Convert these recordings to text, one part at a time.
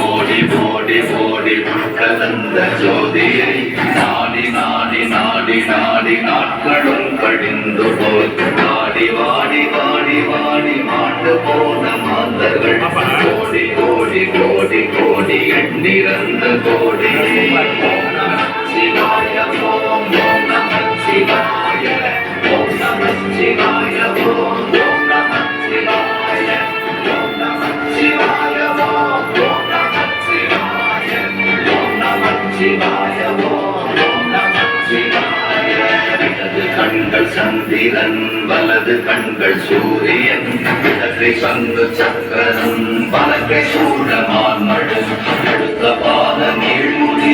ஓடி ஓடி ஓடி கலந்த ஜோதியை நாடி நாடி நாடி நாடி நாட்களும் கழிந்து போய் வாடி வாடி வாடி வாடி மாண்டு போன மாந்தர்கள் கோடி கோடி கோடி கோடி எண்ணிறந்த கோடி ஓம் நம சிவாய ஓம் ஓம் நம சிவாய ஓம் நம சிவாய ஓம் ஓம் நம சிவாய ஓம் நம சிவாய ஓம் ஓம் நம சிவாய ஓம் நம சிவாய ஓம் ஓம் நம சிவாய இடது கண்கள் சந்திரன் வலது கண்கள் சூரியன் இடத்தை சங்கு சக்கரம் வலக்கை சூழமான் மழு அடுத்த பாத நீழ்முடி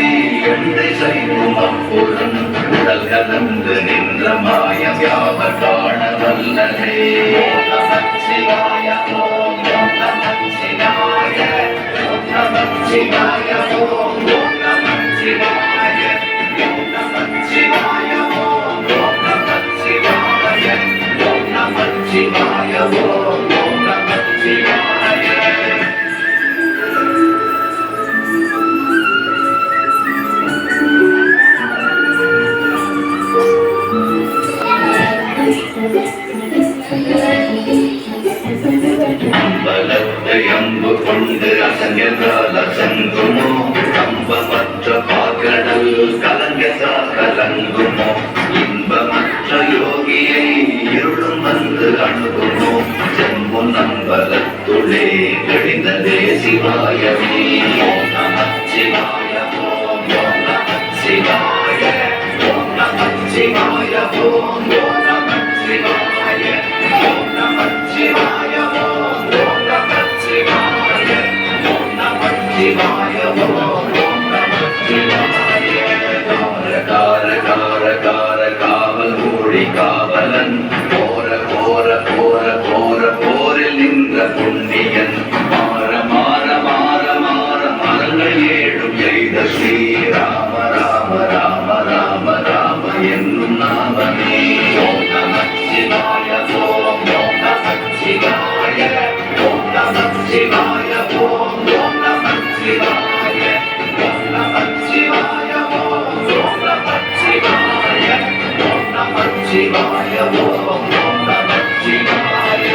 எந்தை செய்யும் அப்புறம் உடல் கலந்து நின்ற மாயம் யாவர் காண வல்லனே ஓம் நம சிவாய ஓம் ஓம் நம சிவாய ஓம் நம சிவாய ஓம் ஓம் நம சிவாய ஓம் நம சிவாய ஓம் ஓம் நம சிவாய ஓம் நம சிவாய ஓம் ஓம் நம சிவாய பலத்தை அம்பு கொண்டு அசங்கதால் அசங்குமோ கம்பமற்ற பாகடல் கலங்கதா கலங்குமோ இன்பமற்ற யோகியை இருளும் வந்து அணுகுமோ செம்பு நம்பலத்துளே கழிந்ததே சிவாயமே ஓம் நம சிவாய ஓம் ஓம் நம சிவாய ஓம் நம சிவாய ஓம் ஓம் நம சிவாய ஓம் நம சிவாய ஓம் ஓம் நம சிவாய ஓம் நம சிவாய ஓம் ஓம் நம சிவாய கார கார கார காவல் ஊழி காவலன் போர போர போர போர போரில் நின்ற புண்ணியன் மாற மாற மாற மாற மரங்கள் ஏழும் எய்த ஸ்ரீராம ராம ராம ராம ராம என்னும் நாமமே ஓம் நம சிவாய ஓம் ஓம் நம சிவாய ஓம் நம சிவாய ஓம் ஓம் நம சிவாய ஓம் நம சிவாய ஓம் ஓம் நம சிவாய ஓம் நம சிவாய ஓம் ஓம் நம சிவாய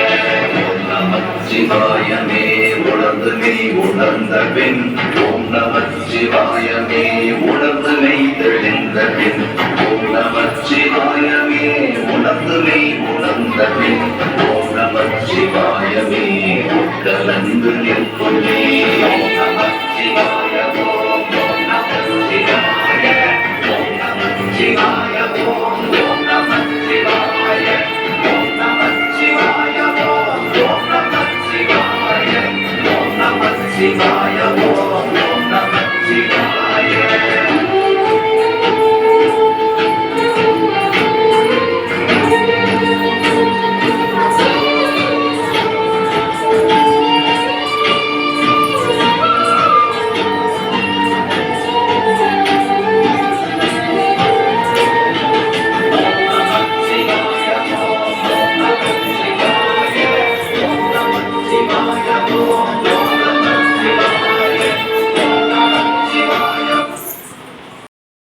ஓம் நம சிவாயமே உணர்ந்து நீ உணர்ந்த பின் ஓம் நம சிவாயமே உணர்ந்து மெய் தெளிந்த பின் ஓம் நம சிவாயமே உணர்ந்து மெய் உணர்ந்த பின் ஓம் நம சிவாயமே உட்கலந்து நிற்கும்